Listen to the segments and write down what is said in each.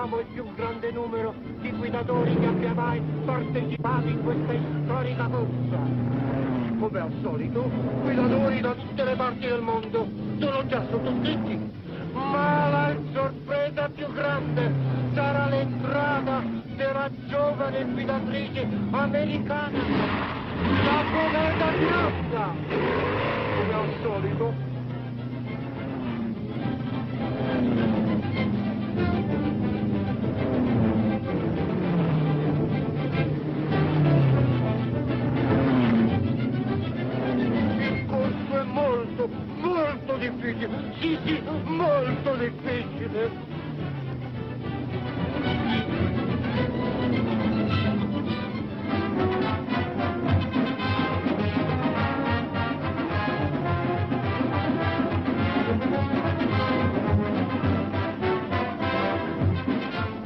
Siamo il più grande numero di guidatori che abbia mai partecipato in questa storica corsa. Come al solito, guidatori da tutte le parti del mondo sono già sottoscritti. Ma la sorpresa più grande sarà l'entrata della giovane guidatrice americana, la Cometa Piazza. Come al solito. Molto difficile, sì, molto difficile.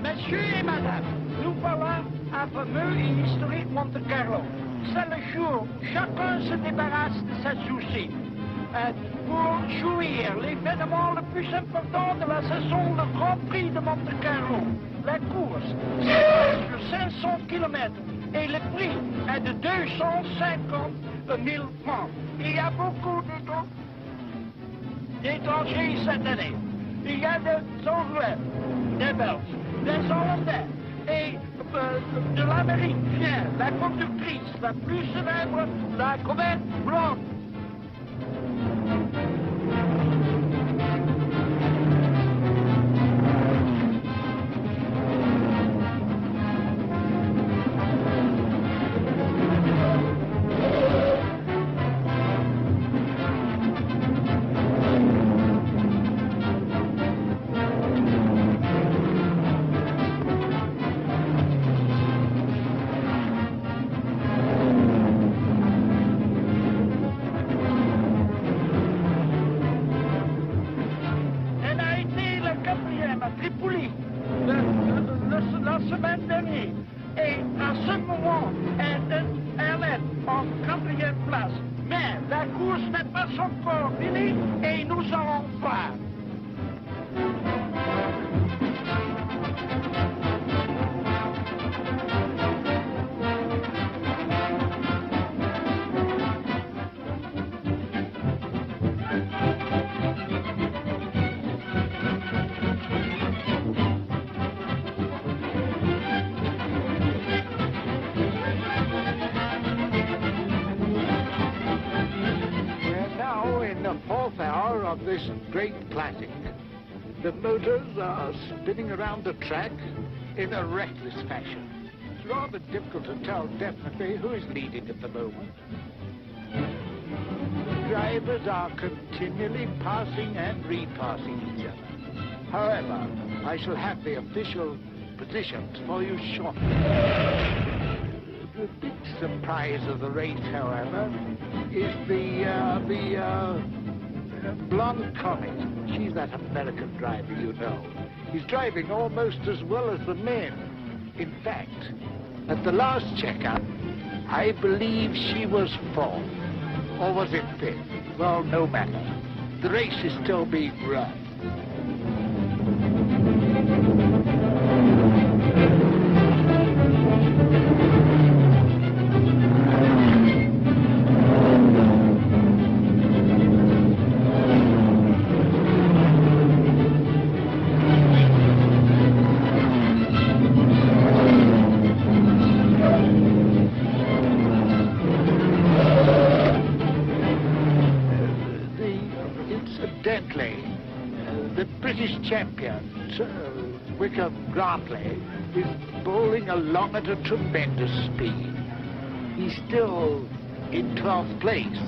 Monsieur et madame, nous voilà à fameux et historique Monte Carlo. C'est le jour où chacun se débarrasse de sa souci. Pour jouir l'événement le plus important de la saison, le Grand Prix de Monte Carlo. La course s'étend sur 500 km et le prix est de 250 000 francs. Il y a beaucoup d'étrangers cette année. Il y a des Anglais, des Belges, des Hollandais et de l'Amérique vient la conductrice la plus célèbre, la Comet blonde. La semaine dernière. Et à ce moment, elle est en 4e place. Mais la course n'est pas encore finie et nous allons voir. Of this great classic. The motors are spinning around the track in a reckless fashion. It's rather difficult to tell definitely who is leading at the moment. The drivers are continually passing and repassing each other. However, I shall have the official positions for you shortly. The big surprise of the race, however, is the blonde Comet. She's that American driver, you know. He's driving almost as well as the men. In fact, at the last checkup, I believe she was 4th. Or was it 5th? Well, no matter. The race is still being run. The British champion, Wickham Grantley, is bowling along at a tremendous speed. He's still in 12th place.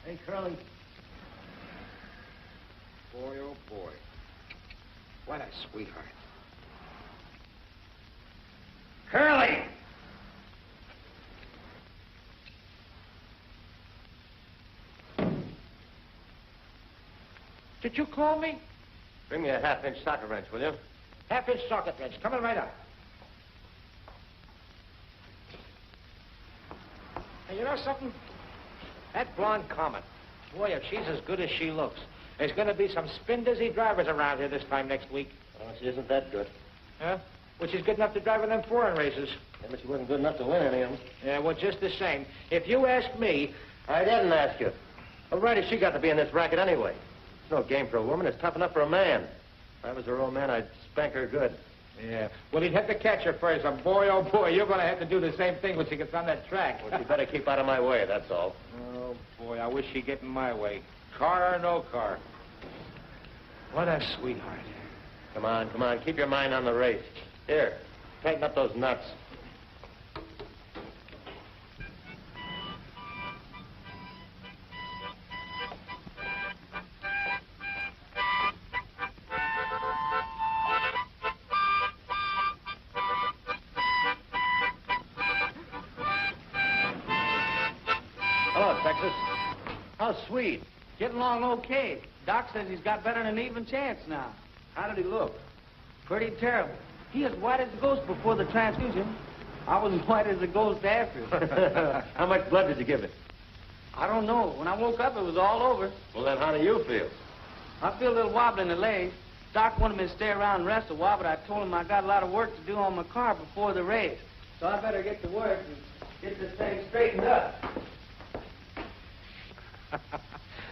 Hey, Curly. Boy, oh boy. What a sweetheart. Curly! Did you call me? Bring me a half-inch socket wrench, will you? Half-inch socket wrench. Coming right up. Hey, you know something? That blonde Comet, boy, if she's as good as she looks, there's going to be some spin-dizzy drivers around here this time next week. Well, she isn't that good. Huh? Well, she's good enough to drive in them foreign races. Yeah, but she wasn't good enough to win any of them. Yeah, well, just the same. If you ask me... I didn't ask you. Well, right, she got to be in this racket anyway. It's no game for a woman. It's tough enough for a man. If I was her old man, I'd spank her good. Yeah. Well, he'd have to catch her first. And boy, oh, boy, you're going to have to do the same thing when she gets on that track. Well, she better keep out of my way, that's all. Oh, boy, I wish she'd get in my way. Car or no car. What a sweetheart. Come on, come on. Keep your mind on the race. Here, tighten up those nuts. Hello, Texas. How's Swede? Getting along okay. Doc says he's got better than an even chance now. How did he look? Pretty terrible. He as white as a ghost before the transfusion. I was white as a ghost after. How much blood did you give it? I don't know. When I woke up, it was all over. Well, then how do you feel? I feel a little wobbly in the legs. Doc wanted me to stay around and rest a while, but I told him I got a lot of work to do on my car before the race. So I better get to work and get this thing straightened up.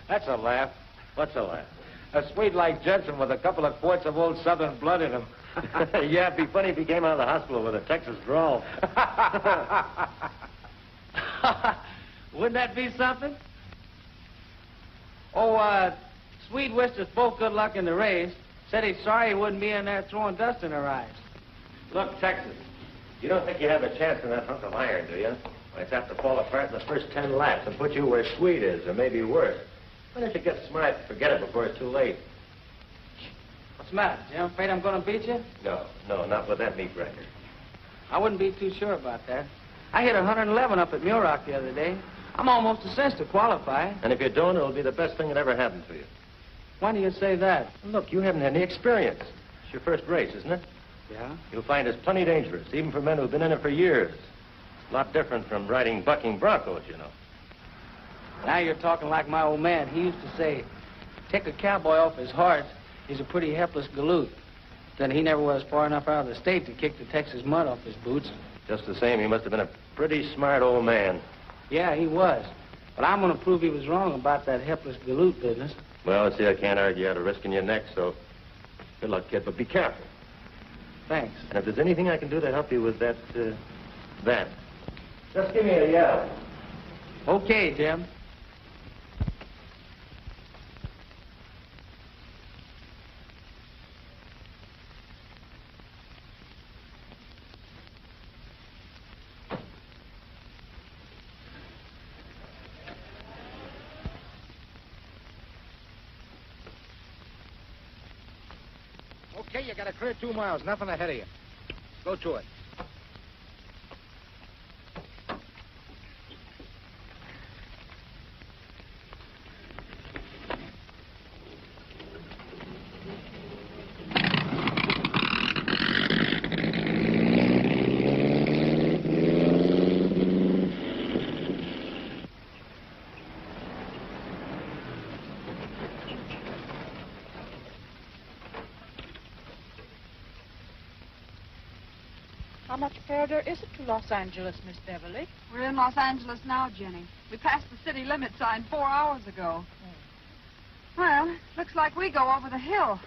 That's a laugh. What's a laugh? A Swede like Jensen with a couple of quarts of old Southern blood in him. Yeah, it'd be funny if he came out of the hospital with a Texas drawl. Wouldn't that be something? Oh, Swede wished us both good luck in the race. Said he's sorry he wouldn't be in there throwing dust in our eyes. Look, Texas, you don't think you have a chance in that hunk of iron, do you? Well, it's apt to fall apart in the first 10 laps and put you where Swede is, or maybe worse. Why don't you get smart and forget it before it's too late? What's the matter, Jim? Afraid I'm going to beat you? No, not with that meat record. I wouldn't be too sure about that. I hit 111 up at Muroc the other day. I'm almost a cinch to qualify. And if you don't, it'll be the best thing that ever happened to you. Why do you say that? Look, you haven't had any experience. It's your first race, isn't it? Yeah? You'll find it's plenty dangerous, even for men who've been in it for years. A lot different from riding bucking broncos, you know. Now you're talking like my old man. He used to say, take a cowboy off his horse, he's a pretty helpless galoot. Then he never was far enough out of the state to kick the Texas mud off his boots. Just the same, he must have been a pretty smart old man. Yeah, he was. But I'm going to prove he was wrong about that helpless galoot business. Well, see, I can't argue out of risking your neck, so good luck, kid, but be careful. Thanks. And if there's anything I can do to help you with that, just give me a yell. Okay, Jim. Okay, you got a clear 2 miles, nothing ahead of you. Go to it. How much further is it to Los Angeles, Miss Beverly? We're in Los Angeles now, Jenny. We passed the city limit sign 4 hours ago. Well, looks like we go over the hill.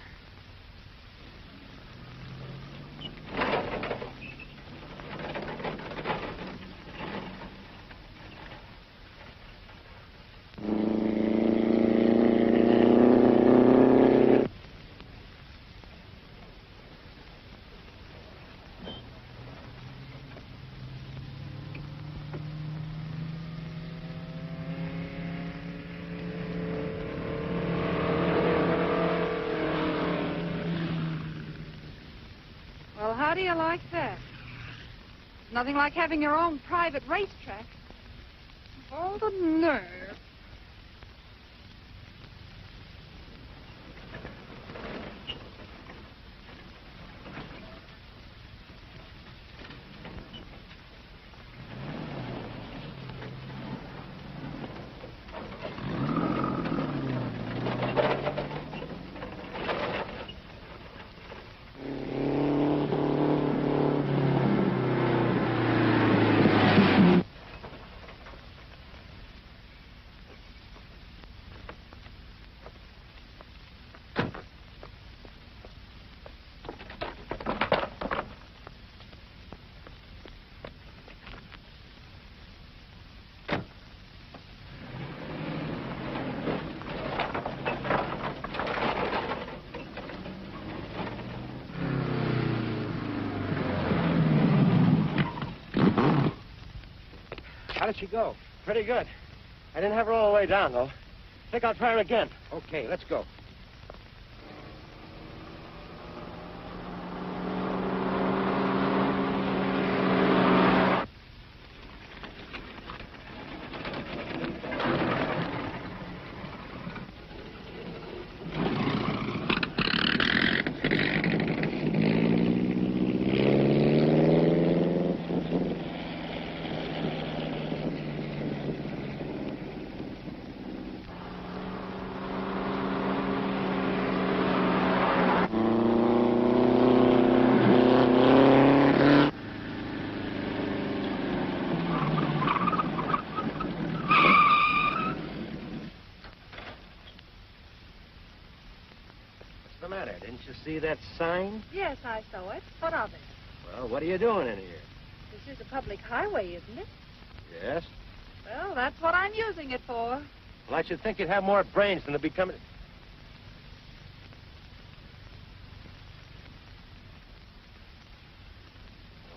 Well, how do you like that? Nothing like having your own private racetrack. All the nerve. did she go? Pretty good. I didn't have her all the way down, though. Think I'll try her again. Okay, let's go. Didn't you see that sign? Yes, I saw it. What of it? Well, what are you doing in here? This is a public highway, isn't it? Yes. Well, that's what I'm using it for. Well, I should think you'd have more brains than to be coming...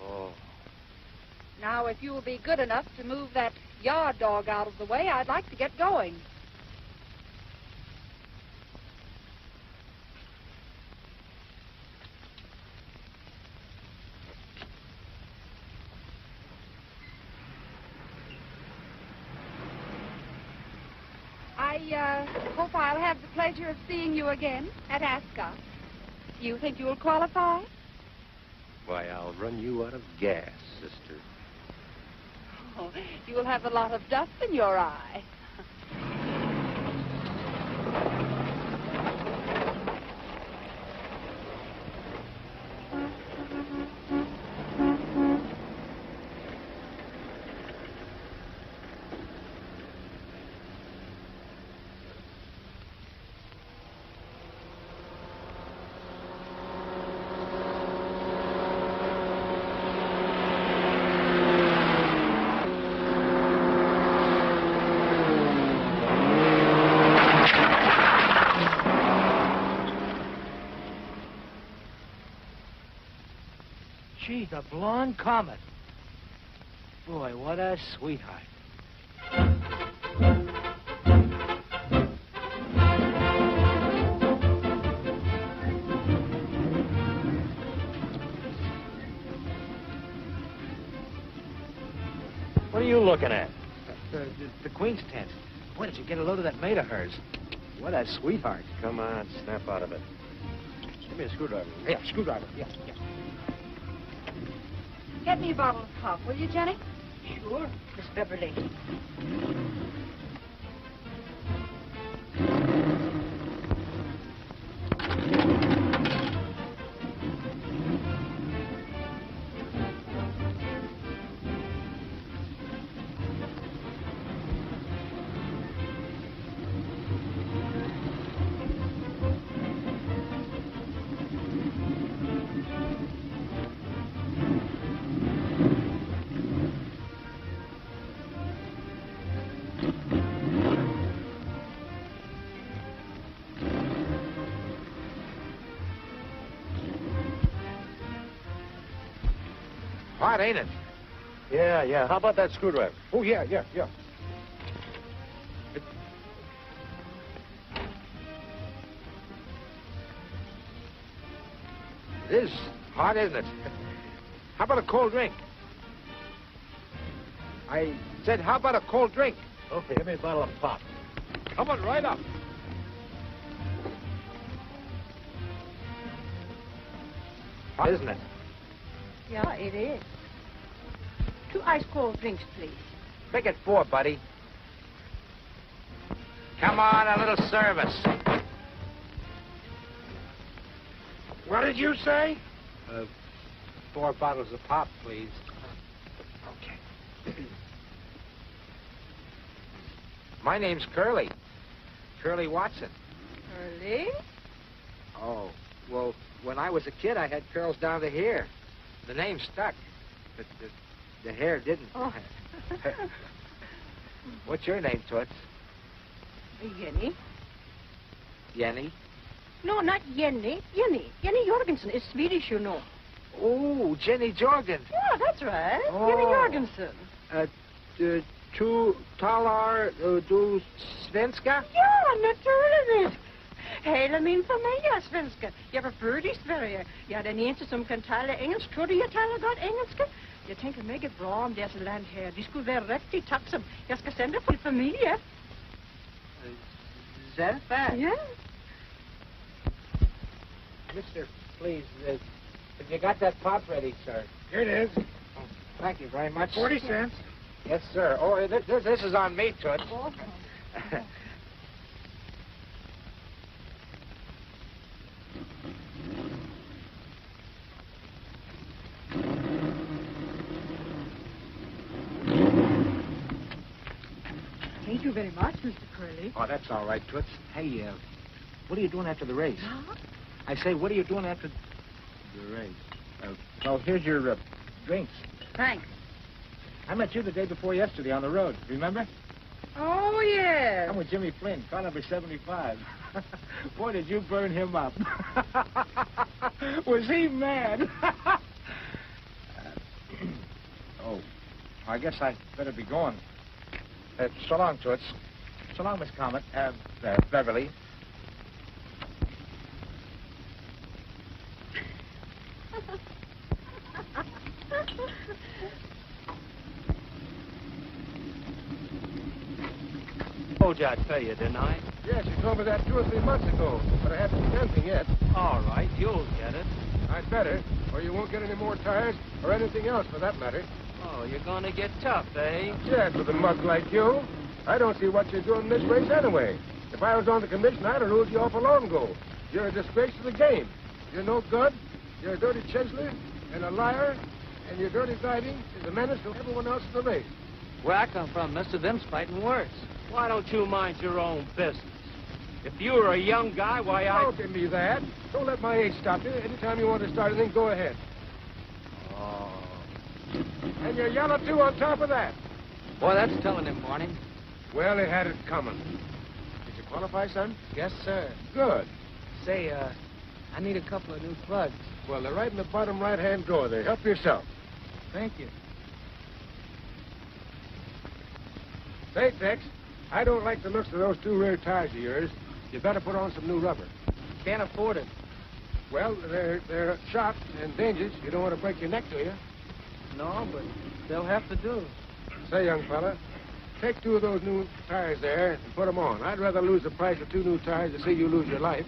Oh. Now, if you will be good enough to move that yard dog out of the way, I'd like to get going. I hope I'll have the pleasure of seeing you again at Ascot. Do you think you'll qualify? Why, I'll run you out of gas, sister. Oh, you'll have a lot of dust in your eye. Gee, the blonde Comet. Boy, what a sweetheart. What are you looking at? The Queen's tent. Boy, did you get a load of that maid of hers? What a sweetheart. Come on, snap out of it. Give me a screwdriver. Yeah, screwdriver. Yeah. Get me a bottle of pop, will you, Jenny? Sure, Miss Beverly. Hot, ain't it? Yeah. How about that screwdriver? Oh, yeah. It is hot, isn't it? How about a cold drink? I said, how about a cold drink? Okay, give me a bottle of pop. Coming right up. Hot, isn't it? Yeah, it is. 2 ice cold drinks, please. Make it 4, buddy. Come on, a little service. What did you say? 4 bottles of pop, please. Okay. My name's Curly. Curly Watson. Curly? Oh, well, when I was a kid, I had curls down to here. The name stuck, but the hair didn't. Oh. What's your name, Toots? Jenny? Yenny? No, not Jenny. Jenny. Jenny Jorgensen is Swedish, you know. Oh, Jenny Jorgen. Yeah, that's right. Oh. Jenny Jorgensen. Tu talar du svenska? Ja, natuurlijk. Hele min familie er svenska. Jeg var født i Sverige. Jeg er den eneste, som kan tale engelsk. Tror du, jeg taler godt engelsk? Jeg tænker meget bra om deres land her. De skulle være rigtig takksom. Jeg skal sende for familie. Zelfa? Ja. Mister, please, have you got that pop ready, sir? Here it is. Oh, thank you very much. 40 cents. Yes, sir. Oh, this is on me, Toots. Thank you very much, Mr. Curley. Oh, that's all right, Toots. Hey, what are you doing after the race? Huh? I say, what are you doing after the race? Well, here's your drinks. Thanks. I met you the day before yesterday on the road. Remember? Oh, yes. I'm with Jimmy Flynn, car number 75. Boy, did you burn him up. Was he mad? Oh, I guess I better be going. So long, Toots. So long, Miss Comet. Beverly. Told you I'd tell you, didn't I? Yes, you told me that 2 or 3 months ago, but I haven't seen anything yet. All right, you'll get it. I'd better, or you won't get any more tires, or anything else for that matter. Oh, you're gonna get tough, eh? Yes, with a mug like you. I don't see what you're doing in this race anyway. If I was on the commission, I'd have ruled you off a long ago. You're a disgrace to the game. You're no good. You're a dirty chiseler and a liar, and your dirty driving is a menace to everyone else in the race. Where I come from, Mr. Them's fighting words. Why don't you mind your own business? If you were a young guy, why, Don't give me that. Don't let my age stop you. Anytime you want to start anything, go ahead. Oh. And you're yellow, too, on top of that. Boy, that's telling him, Barney. Well, he had it coming. Did you qualify, son? Yes, sir. Good. Say, I need a couple of new plugs. Well, they're right in the bottom right-hand drawer there. Help yourself. Thank you. Say, Tex, I don't like the looks of those 2 rear tires of yours. You better put on some new rubber. Can't afford it. Well, they're shot and dangerous. You don't want to break your neck, do you? No, but they'll have to do. Say, young fella, take 2 of those new tires there and put them on. I'd rather lose the price of 2 new tires than see you lose your life.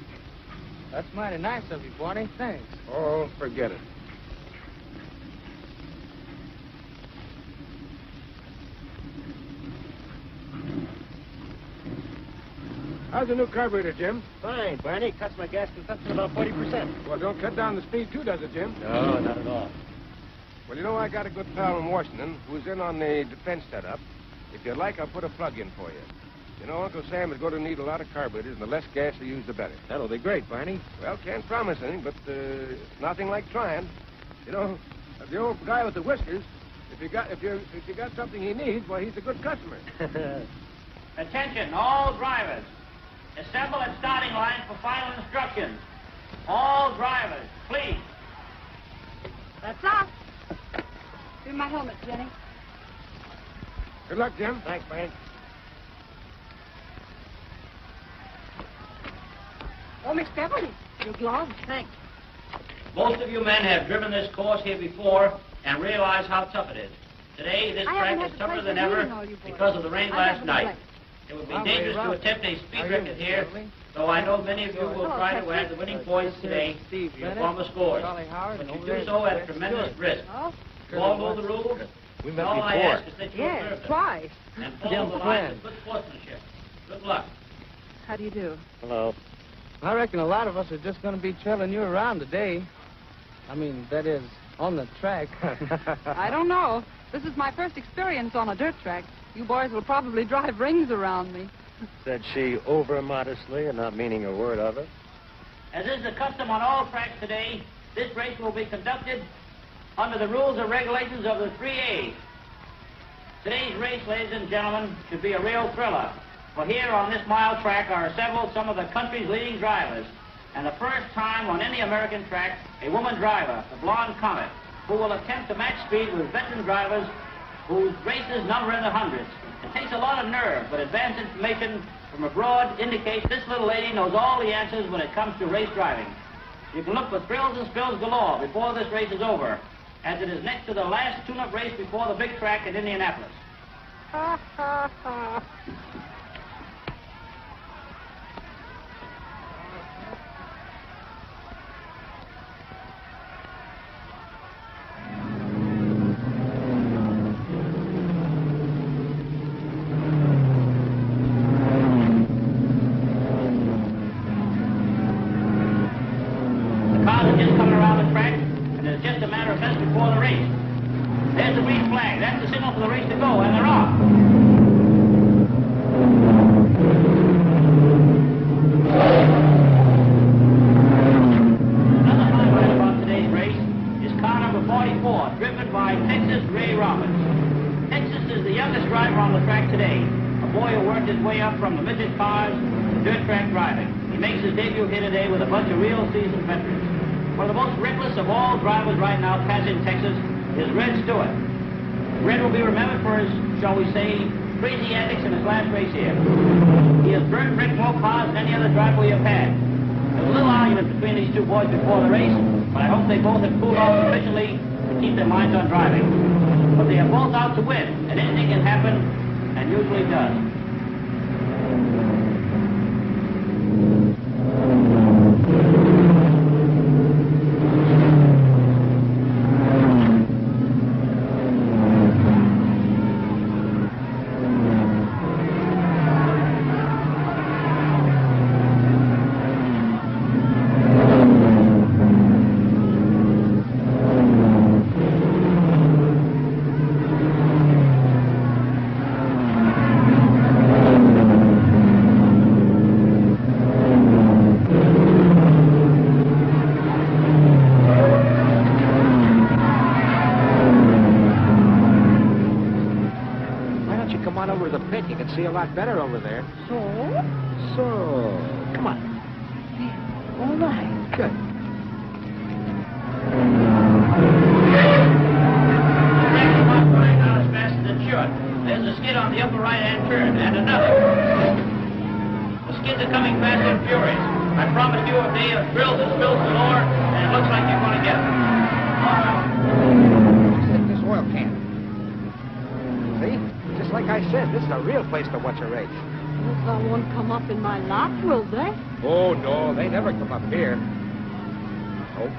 That's mighty nice of you, Barney. Thanks. Oh, forget it. How's the new carburetor, Jim? Fine, Barney. Cuts my gas consumption about 40%. Well, don't cut down the speed, too, does it, Jim? No, not at all. Well, you know, I got a good pal in Washington who's in on the defense setup. If you'd like, I'll put a plug in for you. You know, Uncle Sam is going to need a lot of carburetors, and the less gas you use, the better. That'll be great, Barney. Well, can't promise anything, but nothing like trying. You know, the old guy with the whiskers, if you got something he needs, why, he's a good customer. Attention, all drivers. Assemble at starting line for final instructions. All drivers, please. That's off. Give me my helmet, Jenny. Good luck, Jim. Thanks, Barney. Oh, Miss Beverly, your gloves. Thanks. Most of you men have driven this course here before and realize how tough it is. Today, this track is tougher than ever because of the rain last night. It would be dangerous to attempt a speed record here, though I know many of you will try to add the winning points today to your former scores. But you do so at tremendous risk. You all know the rules? We met All I before. ask is that you observe them Twice. and follow the lines of good sportsmanship. Good luck. How do you do? Hello. I reckon a lot of us are just going to be trailing you around today. I mean, that is, on the track. I don't know. This is my first experience on a dirt track. You boys will probably drive rings around me. Said she over-modestly and not meaning a word of it. As is the custom on all tracks today, this race will be conducted under the rules and regulations of the 3A's. Today's race, ladies and gentlemen, should be a real thriller. For here on this mile track are assembled some of the country's leading drivers. And the first time on any American track, a woman driver, the blonde Comet, who will attempt to match speed with veteran drivers whose races number in the hundreds. It takes a lot of nerve, but advanced information from abroad indicates this little lady knows all the answers when it comes to race driving. You can look for thrills and spills galore before this race is over, as it is next to the last tune-up race before the big track in Indianapolis. Of all drivers right now passing Texas is Red Stewart. Red will be remembered for his, shall we say, crazy antics in his last race here. He has burnt brick more cars than any other driver we have had. There was a little argument between these two boys before the race, but I hope they both have cooled off sufficiently to keep their minds on driving. But they are both out to win, and anything can happen, and usually does. See a lot better over there. So? Come on. Yeah, all right. Good. Next one going out as fast as it should. There's a skid on the upper right-hand turn, and another. The skids are coming fast and furious. I promise you a day of thrills and spills galore, and it looks like you're going to get them. Stick this oil can. See? Just like I said, this is a real place to watch a race. They won't come up in my lap, will they? Oh, no, they never come up here. Nope.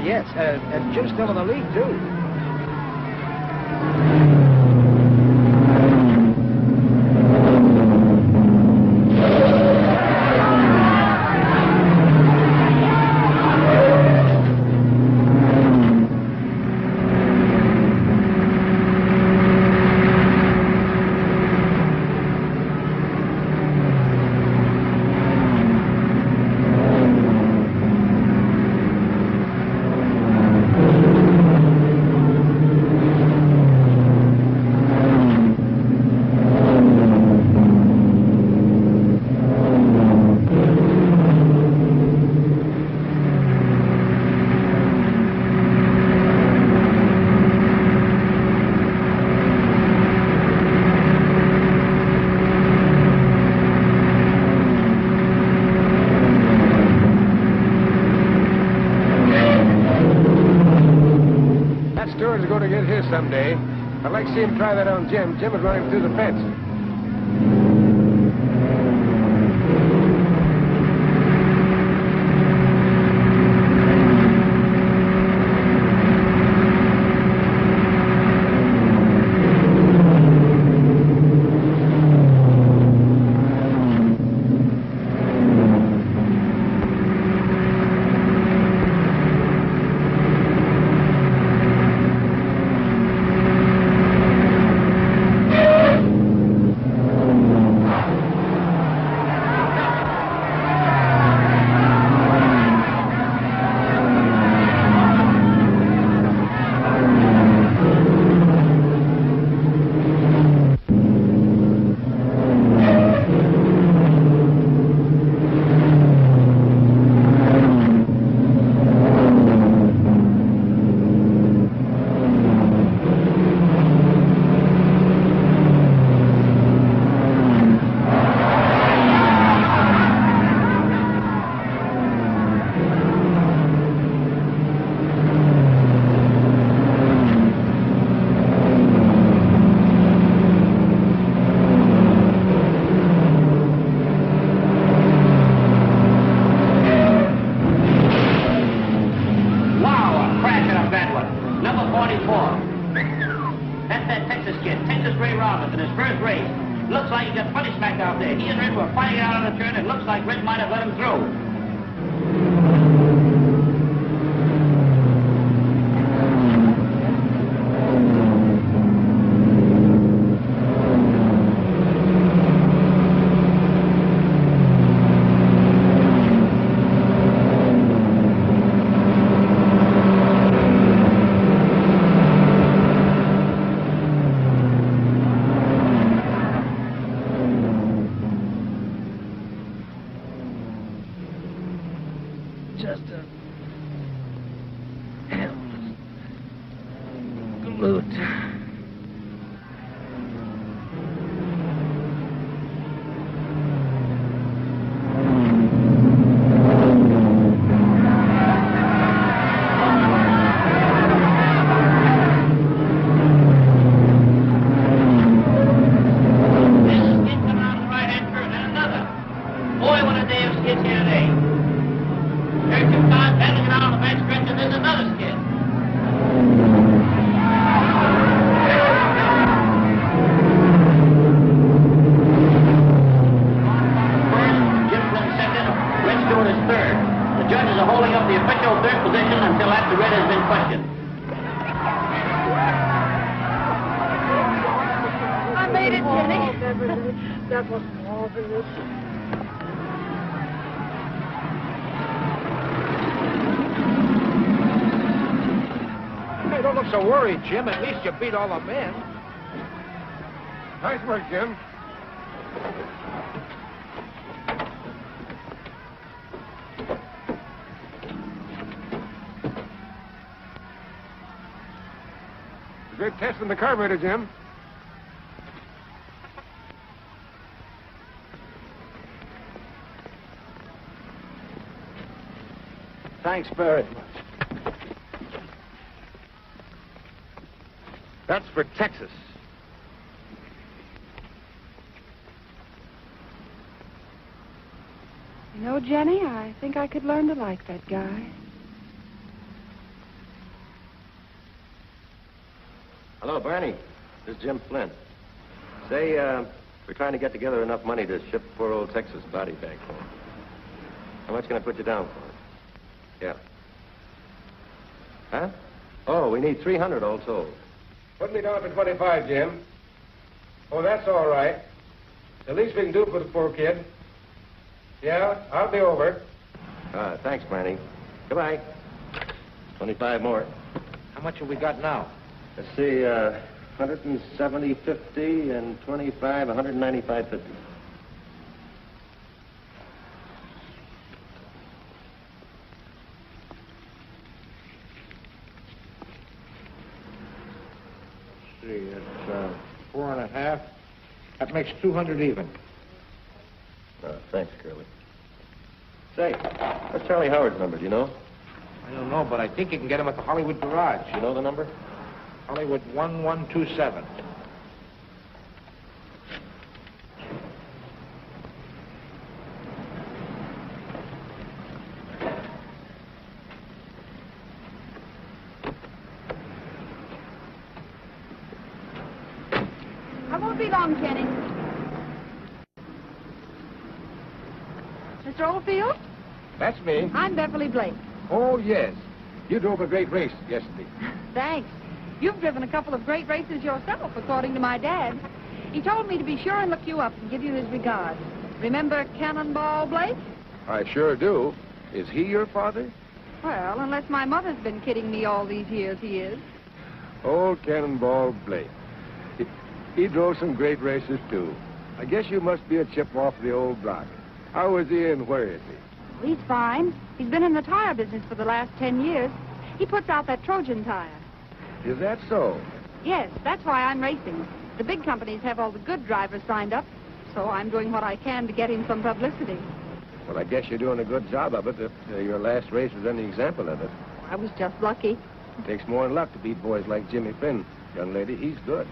Yes, and Jim's still in the lead, too. someday. I'd like to see him try that on Jim. Jim would run him through the fence. So worried, Jim. At least you beat all the men. Nice work, Jim. Good testing the carburetor, Jim. Thanks very much. That's for Texas. You know, Jenny, I think I could learn to like that guy. Hello, Barney. This is Jim Flynn. Say, we're trying to get together enough money to ship poor old Texas body back home. How much can I put you down for? Yeah. Huh? Oh, we need 300 all told. Put me down for 25, Jim. Oh, that's all right. The least we can do for the poor kid. Yeah, I'll be over. Thanks, Barney. Goodbye. 25 more. How much have we got now? Let's see, 170.50 and 25, 195.50. It's 4.5. That makes 200 even. Thanks, Curly. Say, what's Charlie Howard's number, do you know? I don't know, but I think you can get him at the Hollywood Garage. You know the number? Hollywood 1127. I won't be long, Kenny. Mr. Oldfield? That's me. I'm Beverly Blake. Oh, yes. You drove a great race yesterday. Thanks. You've driven a couple of great races yourself, according to my dad. He told me to be sure and look you up and give you his regards. Remember Cannonball Blake? I sure do. Is he your father? Well, unless my mother's been kidding me all these years, he is. Old Cannonball Blake. He drove some great races, too. I guess you must be a chip off the old block. How is he and where is he? He's fine. He's been in the tire business for the last 10 years. He puts out that Trojan tire. Is that so? Yes, that's why I'm racing. The big companies have all the good drivers signed up, so I'm doing what I can to get him some publicity. Well, I guess you're doing a good job of it if your last race is any example of it. I was just lucky. It takes more than luck to beat boys like Jimmy Flynn. Young lady, he's good.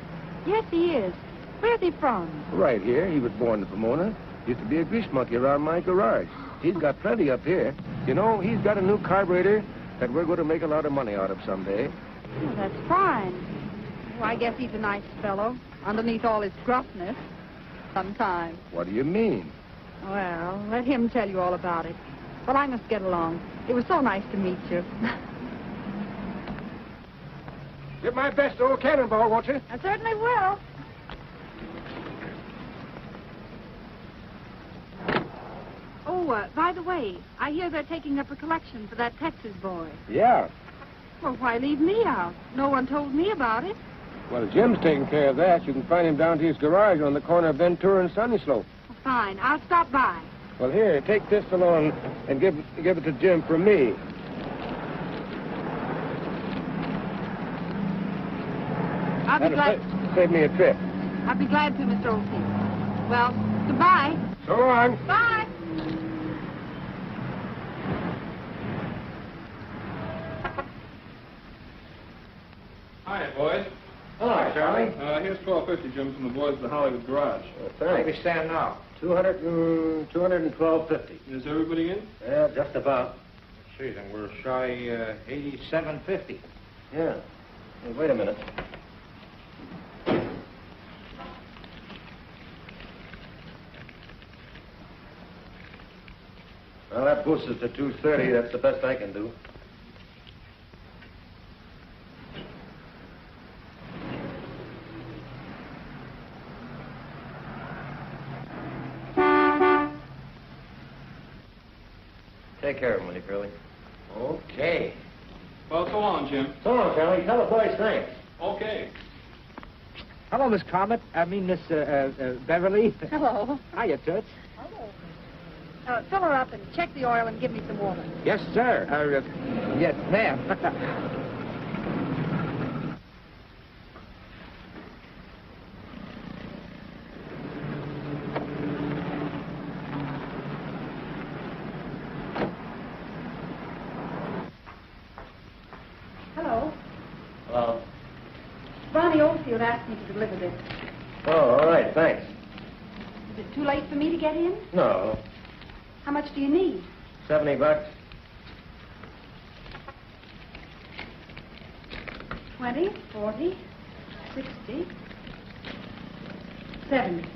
Yes, he is. Where's he from? Right here. He was born in Pomona. Used to be a grease monkey around my garage. He's got plenty up here. You know, he's got a new carburetor that we're going to make a lot of money out of someday. Oh, that's fine. Well, I guess he's a nice fellow, underneath all his gruffness. Sometimes. What do you mean? Well, let him tell you all about it. But I must get along. It was so nice to meet you. Give my best to old Cannonball, won't you? I certainly will. Oh, by the way, I hear they're taking up a collection for that Texas boy. Yeah. Well, why leave me out? No one told me about it. Well, Jim's taking care of that. You can find him down to his garage on the corner of Ventura and Sunny Slope. Well, fine. I'll stop by. Well, here, take this along and give it to Jim from me. I'll be glad. Save me a trip. I'll be glad to, Mr. Oldfield. Well, goodbye. So long. Bye. Hi, boys. Hi, Charlie. Here's $12.50, Jim, from the boys at the Hollywood Garage. Where do we stand now? 212.50. Is everybody in? Yeah, just about. Let's see, then we're shy $87.50. Yeah. Hey, wait a minute. Well, that boosts us to 230. That's the best I can do. Take care of him, will you, Curly? Okay. Well, so long, Jim. So long, Curly. Tell the boys thanks. Okay. Hello, Miss Comet. Miss Beverly. Hello. Hiya, Toots. Fill her up and check the oil and give me some water. Yes, sir. Yes, ma'am. Hello. Hello. Ronnie Oldfield asked me to deliver this. Oh, all right. Thanks. Is it too late for me to get in? No. How much do you need? $70. 20, 40, 60, 70.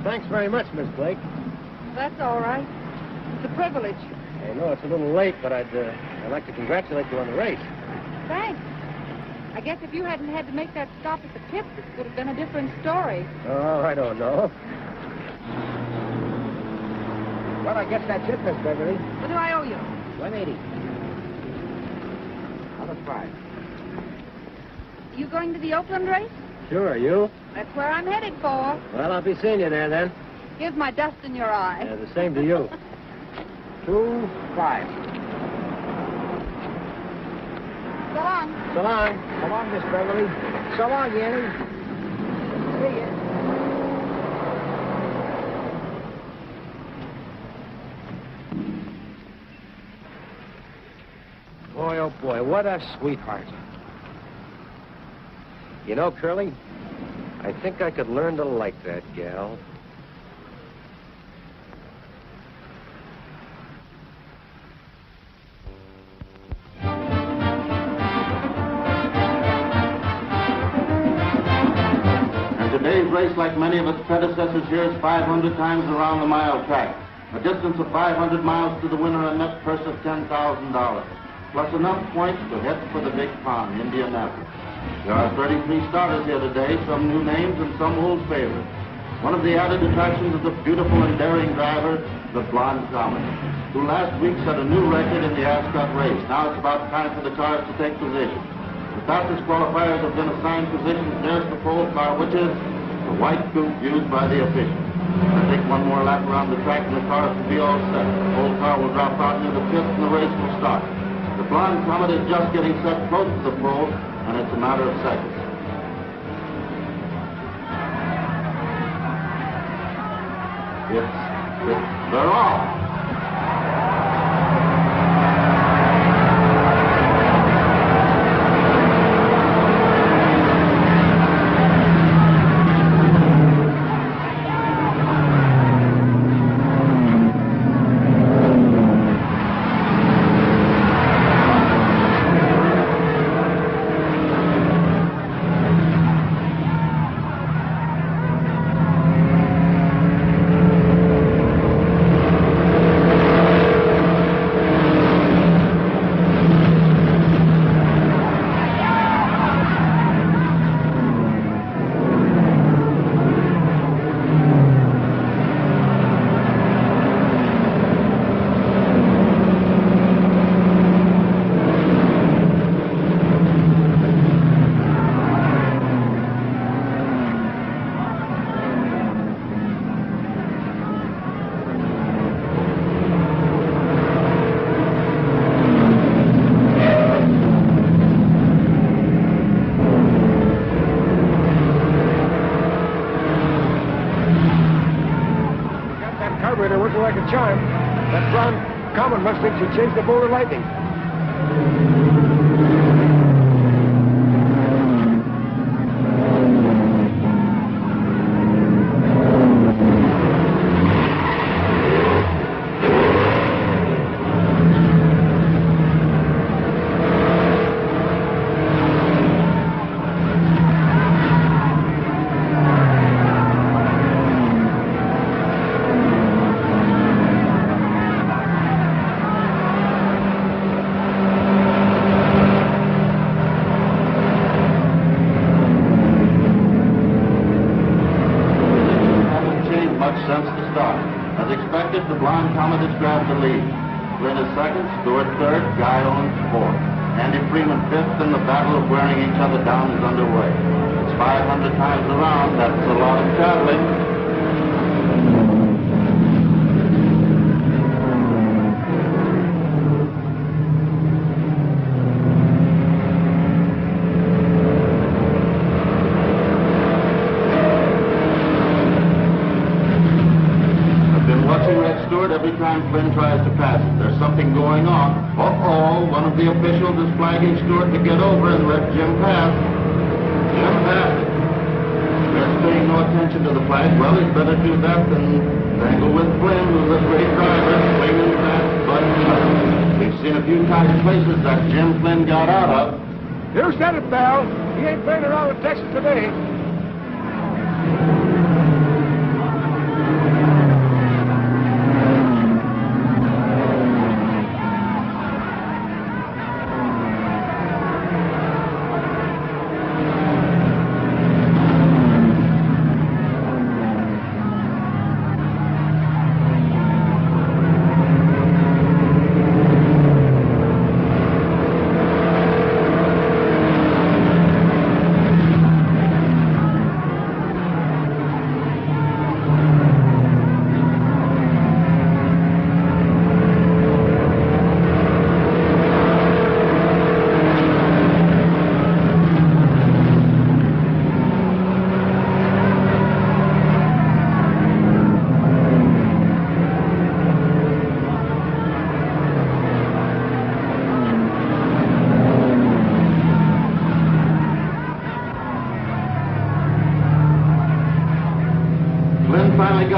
Thanks very much, Miss Blake. That's all right. It's a privilege. I know it's a little late, but I'd like to congratulate you on the race. Thanks. I guess if you hadn't had to make that stop at the pits, it would have been a different story. Oh, I don't know. Well, I guess that's it, Miss Beverly. What do I owe you? 180. Out of 5. You going to the Oakland race? Sure, you? That's where I'm headed for. Well, I'll be seeing you there then. Here's my dust in your eye. Yeah, the same to you. 2-5. So long. So long. So long, Miss Beverly. So long, Yanny. See ya. Boy, oh boy, what a sweetheart. You know, Curly, I think I could learn to like that gal. And today's race, like many of its predecessors here, is 500 times around the mile track. A distance of 500 miles to the winner, a net purse of $10,000. Plus enough points to head for the big pond, Indianapolis. There are 33 starters here today, some new names and some old favorites. One of the added attractions is the beautiful and daring driver, the blonde Comet, who last week set a new record in the Ascot race. Now it's about time for the cars to take position. The fastest qualifiers have been assigned positions nearest the pole car, which is the white coupe used by the officials. I think one more lap around the track and the cars will be all set. The pole car will drop out near the pits and the race will start. The blonde Comet is just getting set close to the pole, and it's a matter of seconds. They're off. Carburetor working like a charm. That blonde Comet must think she changed the bolt of lightning. Since the start. As expected, the blonde Comet has grabbed the lead. Flynn is second, Stewart third, Guy Owens fourth. Andy Freeman fifth, and the battle of wearing each other down is underway. It's 500 times around. That's a lot of traveling. Every time Flynn tries to pass it, there's something going on. Uh-oh, one of the officials is flagging Stewart to get over and let Jim pass. Jim passed it. Flynn's paying no attention to the flag. Well, he'd better do that than tangle with Flynn, who's a great driver, swinging fast, but we've seen a few tight places that Jim Flynn got out of. You said it, pal. He ain't playing around with Texas today.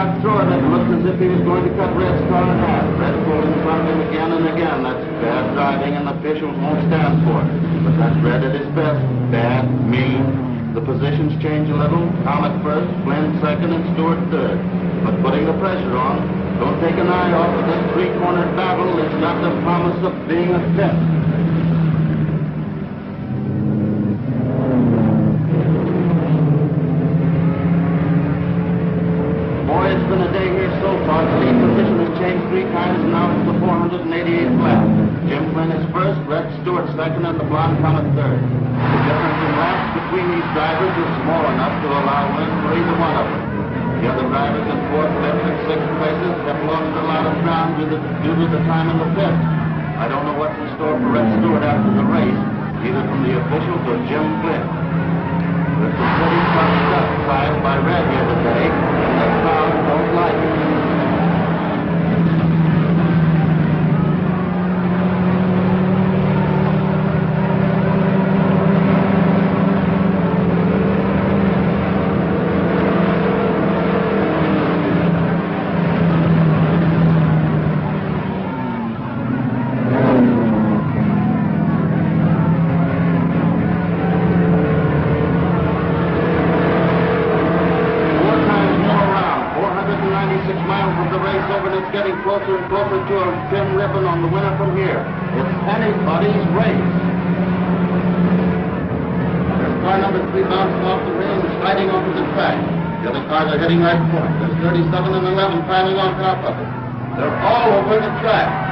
got through it, it looked as if he was going to cut Red's car in half. Red pulled in front of him again and again. That's bad driving, and the officials won't stand for it. But that's Red at his best. Bad, mean. The positions change a little. Comet first, Flynn second, and Stewart third. But putting the pressure on, don't take an eye off of this three-cornered battle. It's got the promise of being a test. Boy, it's been a day here so far. The lead position has changed 3 times, and now it's the 488th lap. Jim Flynn is first, Red Stewart second, and the Blonde Comet third. The difference in laps between these drivers is small enough to allow wins for either one of them. The other drivers in 4th, 5th, and 6th places have lost a lot of ground due to the time in the pit. I don't know what's in store for Red Stewart after the race, either from the officials or Jim Flynn. There's some pretty tough stuff tried by Red here today, and the crowd don't like it. Closer and closer to a trim ribbon on the winner from here. It's anybody's race. There's car number 3 bouncing off the rail and sliding onto the track. The other cars are heading right for it. There's 37 and 11 climbing on top of it. They're all over the track.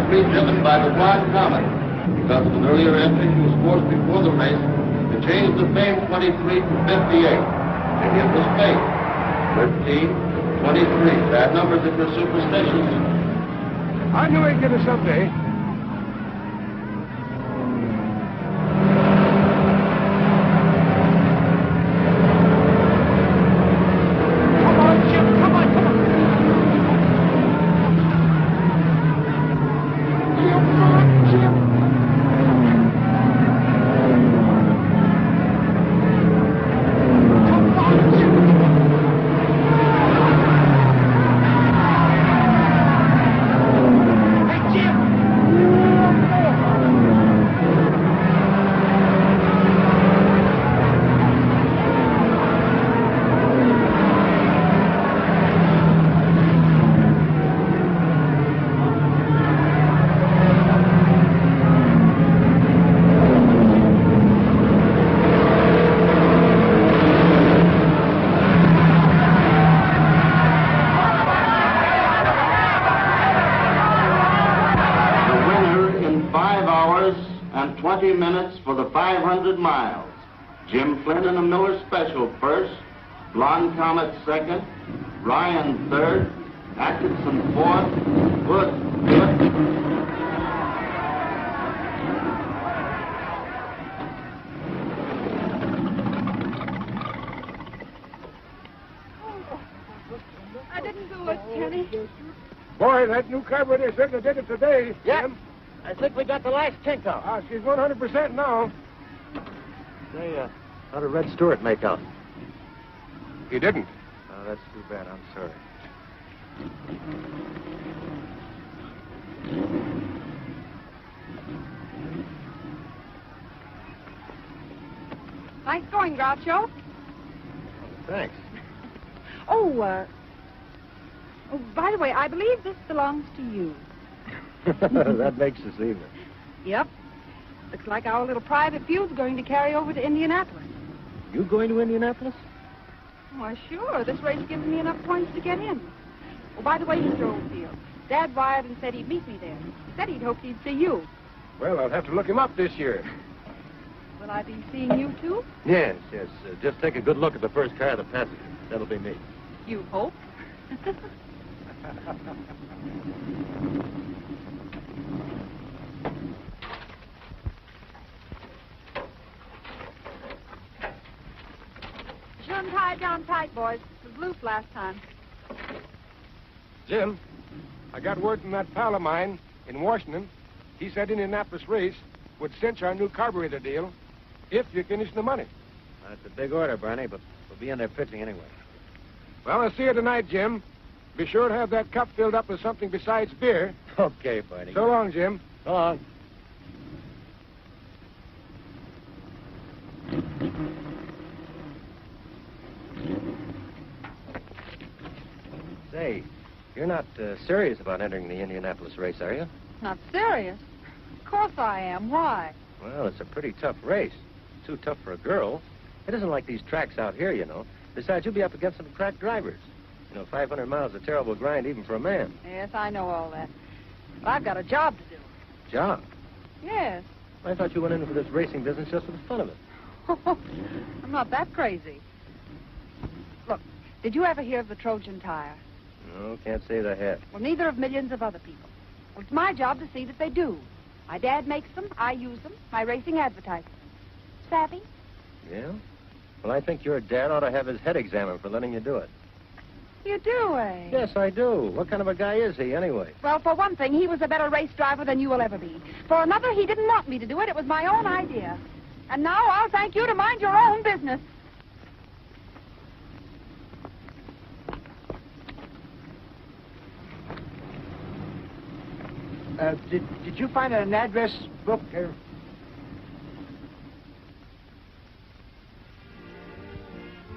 Driven by the Blonde Comet. Because of an earlier entry she was forced before the race to change the famed 23 to 58. And it was fake. 13, 23. Bad numbers if you're superstitious. I knew he'd get it someday. And 20 minutes for the 500 miles. Jim Flynn in the Miller Special first, Blonde Comet second, Ryan third, Atkinson fourth, Wood fifth. I didn't do it, Kenny. Boy, that new carburetor certainly did it today. Yeah. Jim. I think we got the last kink off. Ah, she's 100% now. Say, how did Red Stewart make out? He didn't. Oh, that's too bad. I'm sorry. Nice going, Groucho. Thanks. Oh, by the way, I believe this belongs to you. That makes us even. Yep. Looks like our little private feud's going to carry over to Indianapolis. You going to Indianapolis? Why, sure. This race gives me enough points to get in. Oh, by the way, Mr. Oldfield, Dad wired and said he'd meet me there. He said he'd hoped he'd see you. Well, I'll have to look him up this year. Will I be seeing you, too? Yes. Just take a good look at the first car that passes you. That'll be me. You hope? Shouldn't tie it down tight, boys. It was loose last time. Jim, I got word from that pal of mine in Washington. He said Indianapolis race would cinch our new carburetor deal if you finish the money. That's a big order, Barney, but we'll be in there pitching anyway. Well, I'll see you tonight, Jim. Be sure to have that cup filled up with something besides beer. Okay, Barney. So long, Jim. So long. Say, you're not serious about entering the Indianapolis race, are you? Not serious? Of course I am. Why? Well, it's a pretty tough race. Too tough for a girl. It isn't like these tracks out here, you know. Besides, you'll be up against some crack drivers. You know, 500 miles is a terrible grind even for a man. Yes, I know all that. But I've got a job to do. Job? Yes. I thought you went into this racing business just for the fun of it. I'm not that crazy. Look, did you ever hear of the Trojan tire? No, can't say that I have. Well, neither have millions of other people. Well, it's my job to see that they do. My dad makes them, I use them, my racing advertisements. Savvy? Yeah? Well, I think your dad ought to have his head examined for letting you do it. You do, eh? Yes, I do. What kind of a guy is he, anyway? Well, for one thing, he was a better race driver than you will ever be. For another, he didn't want me to do it. It was my own idea. And now I'll thank you to mind your own business. Did you find an address book?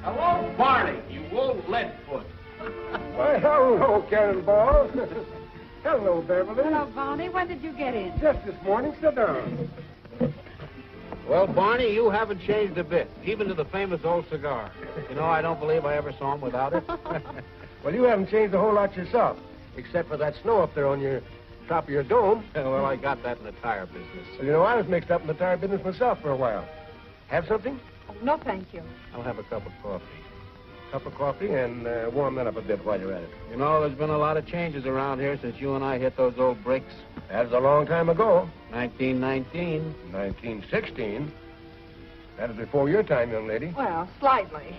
Hello, Barney, you old leadfoot. Why, hello, Cannonball. Hello, Beverly. Hello, Barney. When did you get in? Just this morning. Sit down. Well, Barney, you haven't changed a bit, even to the famous old cigar. You know, I don't believe I ever saw him without it. Well, you haven't changed a whole lot yourself, except for that snow up there on your top of your dome. Well, I got that in the tire business. Well, you know, I was mixed up in the tire business myself for a while. Have something? Oh, no, thank you. I'll have a cup of coffee. Cup of coffee and warm that up a bit while you're at it. You know, there's been a lot of changes around here since you and I hit those old bricks. That was a long time ago. 1919. 1916. That was before your time, young lady. Well, slightly.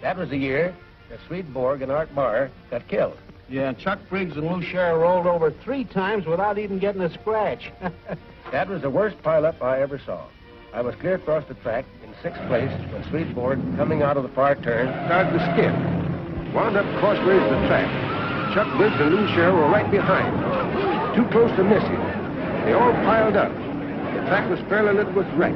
That was the year that Swedenborg and Art Barr got killed. Yeah, Chuck Briggs and Lou Sherrill rolled over 3 times without even getting a scratch. That was the worst pileup I ever saw. I was clear across the track in 6th place when Swedenborg, coming out of the far turn, started to skid. Wound up crossways of the track. Chuck Briggs and Lou Sherrill were right behind. Too close to miss him. They all piled up. The track was fairly littered with wrecks.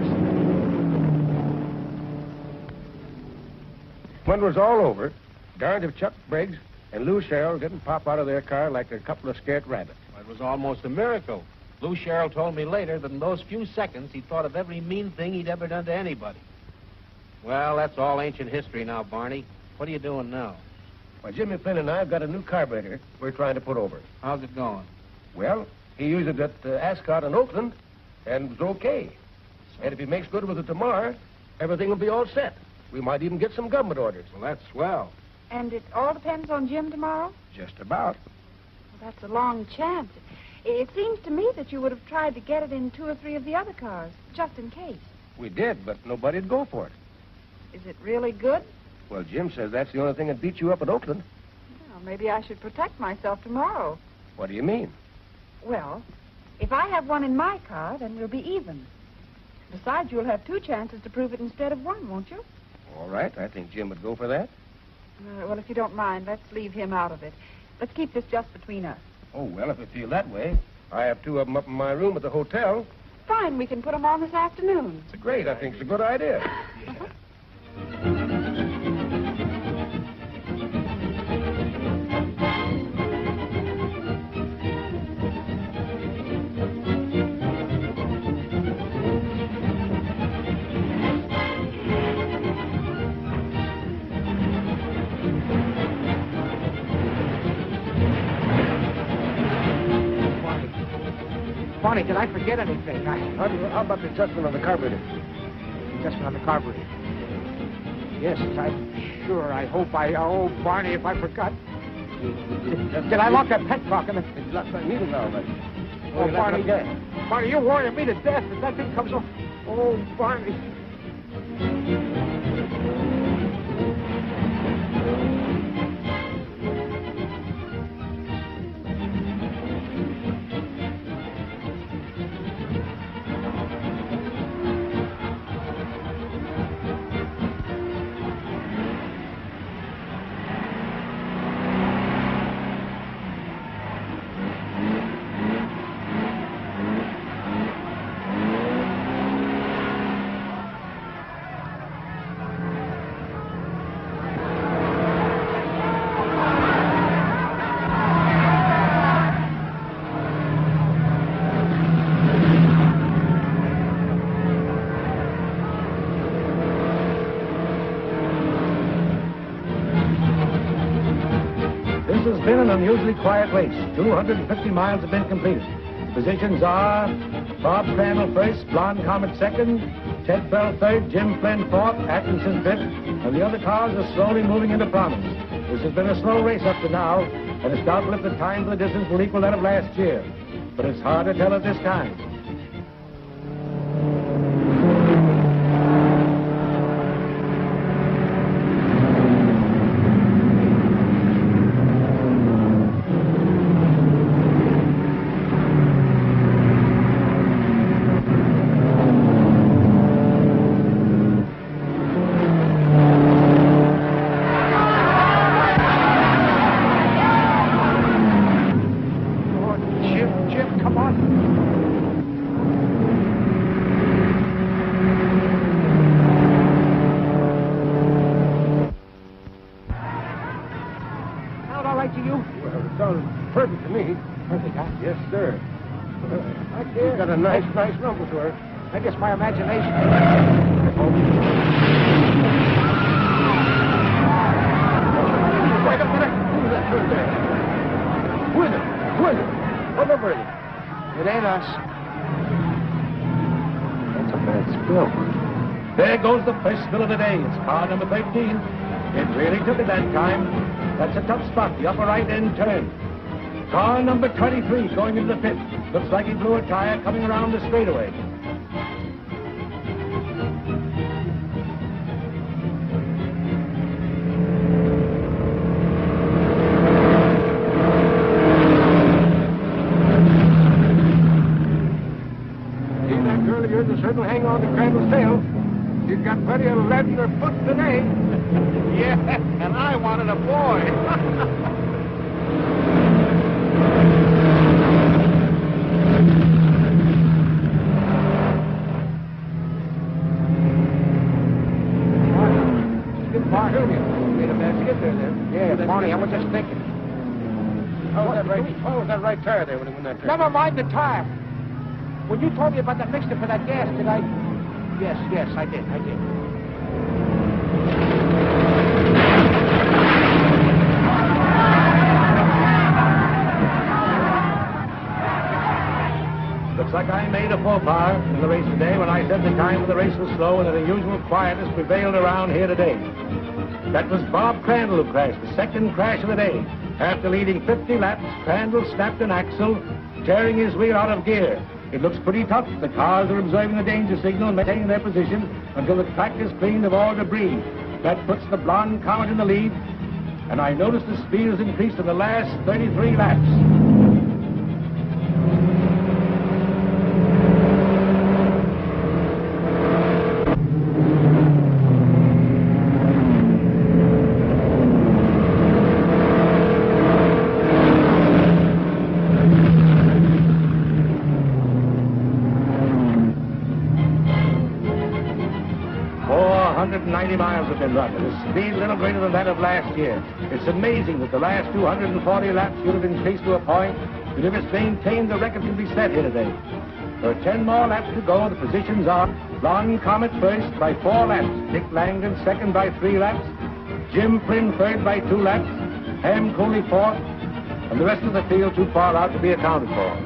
When it was all over, darned if Chuck Briggs and Lou Sherrill didn't pop out of their car like a couple of scared rabbits. It was almost a miracle. Lou Sherrill told me later that in those few seconds he thought of every mean thing he'd ever done to anybody. Well, that's all ancient history now, Barney. What are you doing now? Well, Jimmy Flynn and I have got a new carburetor we're trying to put over. How's it going? Well, he used it at Ascot in Oakland, and it was okay. And if he makes good with it tomorrow, everything will be all set. We might even get some government orders. Well, that's swell. And it all depends on Jim tomorrow? Just about. Well, that's a long chance. It seems to me that you would have tried to get it in 2 or 3 of the other cars, just in case. We did, but nobody'd go for it. Is it really good? Well, Jim says that's the only thing that beat you up at Oakland. Well, maybe I should protect myself tomorrow. What do you mean? Well, if I have one in my car, then we'll be even. Besides, you'll have 2 chances to prove it instead of 1, won't you? All right, I think Jim would go for that. Well, if you don't mind, let's leave him out of it. Let's keep this just between us. Oh, well, if you feel that way. I have 2 of them up in my room at the hotel. Fine, we can put them on this afternoon. Great, I think it's a good idea. Barney, did I forget anything? How about the adjustment on the carburetor? Adjustment on the carburetor. Yes, sure. I hope oh, Barney, if I forgot. Did I lock that petcock in the... It's locked by needle valve, right? Oh, Barney, Barney, you're worrying me to death if that thing comes off. Oh, Barney. This has been an unusually quiet race. 250 miles have been completed. Positions are Bob Crandall first, Blonde Comet second, Ted Bell third, Jim Flynn fourth, Atkinson fifth, and the other cars are slowly moving into prominence. This has been a slow race up to now, and it's doubtful if the time for the distance will equal that of last year. But it's hard to tell at this time. Perfect to me. Perfect, huh? Yes, sir. You've got a nice rumble to her. I guess my imagination... Wait a minute. Who's that turn there? Who is it? Who is it? What number is it? It ain't us. That's a bad spill. There goes the first spill of the day. It's car number 13. It really took it that time. That's a tough spot, the upper right-end turn. Car number 23 going into the pit. Looks like he blew a tire coming around the straightaway. See that girl of yours will certainly hang on to Crandall's tail. She's got plenty of lead in her foot today. Yeah, and I wanted a boy. Yeah, Barney, I was just thinking. What was that right tire there when it went that turn? Never mind the tire. When you told me about the mixture for that gas, did I? Yes, I did. Looks like I made a faux pas in the race today when I said the time of the race was slow and an unusual quietness prevailed around here today. That was Bob Crandall who crashed, the second crash of the day. After leading 50 laps, Crandall snapped an axle, tearing his wheel out of gear. It looks pretty tough. The cars are observing the danger signal and maintaining their position until the track is cleaned of all debris. That puts the Blonde Comet in the lead, and I noticed the speed has increased in the last 33 laps. 490 miles have been run, with a speed a little greater than that of last year. It's amazing that the last 240 laps should have increased to a point that if it's maintained, the record can be set here today. There are 10 more laps to go. The positions are Blonde Comet first by 4 laps, Dick Langdon second by 3 laps, Jim Flynn third by 2 laps, Ham Cooley 4th, and the rest of the field too far out to be accounted for.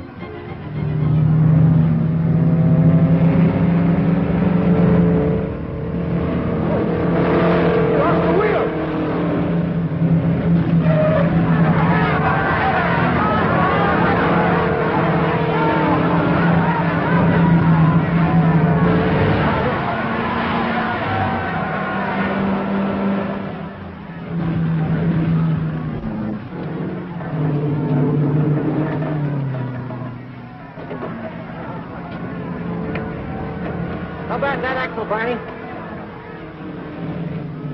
How about that axle, Barney?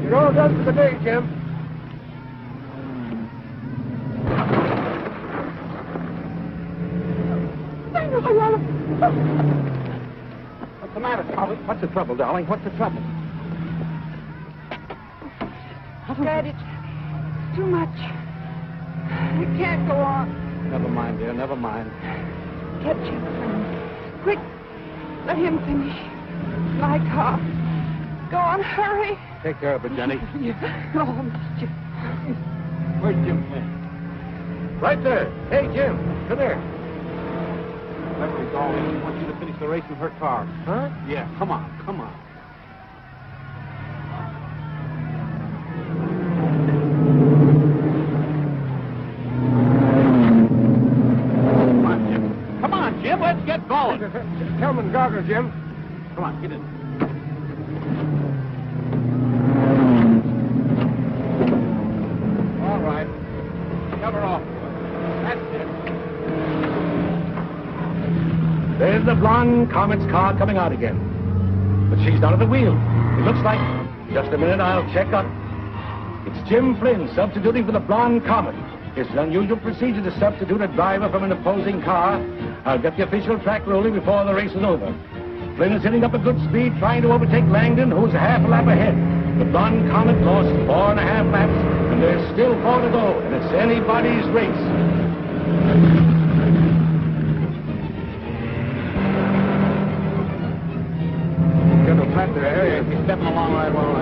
You're all done for the day, Jim. What's the matter, Polly? What's the trouble, darling? What's the trouble? Dad, it's too much. I can't go on. Never mind, dear, never mind. Get Jim, friend. Quick, let him finish. My car. Go on, hurry. Take care of it, Jenny. Oh, Mr. Where's Jim Flynn? Right there. Hey, Jim, come here. Beverly, darling, I want you to finish the race with her car. Huh? Yeah, come on, come on. Come on, Jim. Come on, Jim, let's get going. Kelman Gogger, Jim. Come on, get in. All right. Shove her off. That's it. There's the blonde Comet's car coming out again. But she's not at the wheel. It looks like... Just a minute, I'll check up. It's Jim Flynn substituting for the blonde Comet. It's an unusual procedure to substitute a driver from an opposing car. I'll get the official track ruling before the race is over. Flynn is hitting up a good speed, trying to overtake Langdon, who's a half a lap ahead. The blonde Comet lost 4.5 laps, and there's still 4 to go, and it's anybody's race. Get a flat there, area. He's stepping along right well.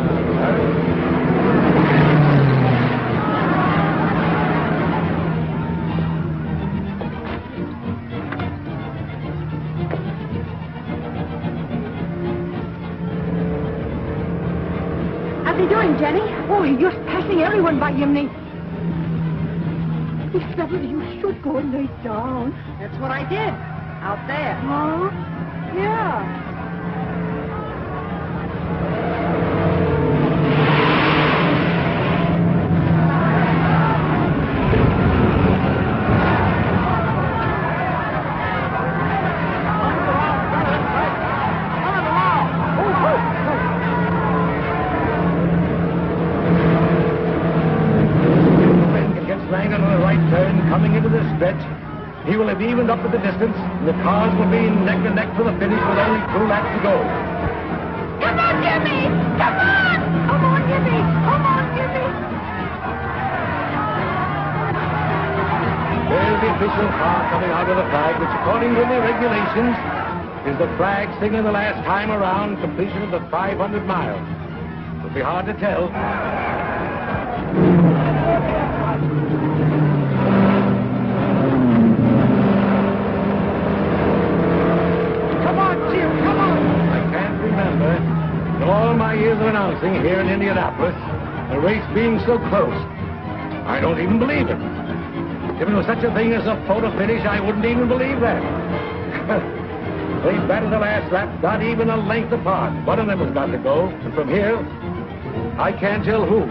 How's he doing, Jenny? Oh, he's just passing everyone by him. Miss Beverly, you should go and lay down. That's what I did. Out there. Huh? Yeah. Langdon on the right turn, coming into this stretch. He will have evened up with the distance, and the cars will be neck and neck for the finish with only 2 laps to go. Come on, Jimmy! Come on! Come on, Jimmy! Come on, Jimmy! There's the official car coming out of the flag, which according to the regulations is the flag signaling the last time around completion of the 500 miles. It'll be hard to tell. In all my years of announcing here in Indianapolis, a race being so close, I don't even believe it. If there was such a thing as a photo finish, I wouldn't even believe that. They batted the last lap, not even a length apart. One of them has got to go, and from here, I can't tell who.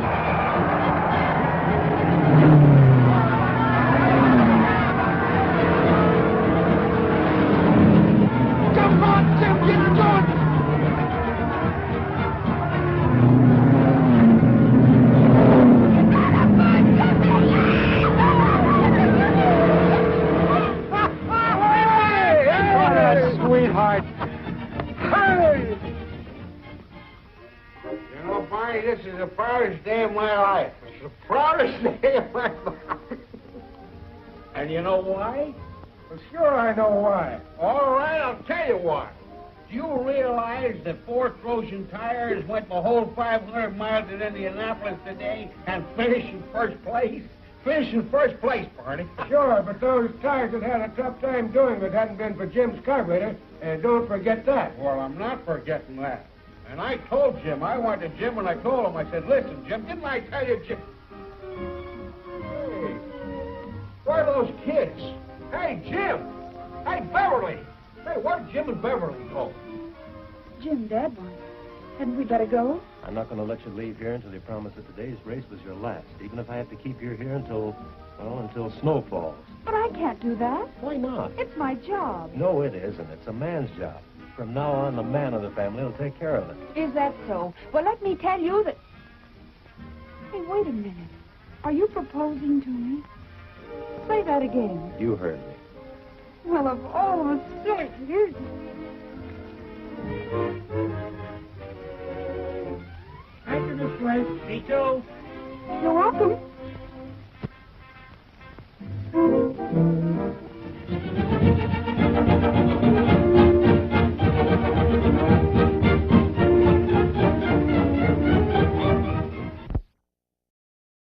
Come on, Jim, get going! Sweetheart. Hey! You know, Barney, this is the proudest day of my life. It's the proudest day of my life. And you know why? Well, sure I know why. All right, I'll tell you why. Do you realize that 4 Trojan tires went the whole 500 miles in Indianapolis today and finished in first place? Finished in first place, Barney. Sure, but those tires had had a tough time doing it hadn't been for Jim's carburetor, and don't forget that. Well, I'm not forgetting that. And I told Jim, I went to Jim and I told him, I said, listen, Jim, didn't I tell you, Jim? Hey, where are those kids? Hey, Jim! Hey, Beverly! Hey, where'd Jim and Beverly go? Jim, Dad wants. Hadn't we better go? I'm not going to let you leave here until you promise that today's race was your last, even if I have to keep you here until snow falls. But I can't do that. Why not? It's my job. No, it isn't. It's a man's job. From now on, the man of the family will take care of it. Is that so? Well, let me tell you that... Hey, wait a minute. Are you proposing to me? Say that again. You heard me. Well, of all the silly years... After this place, me too. You're welcome.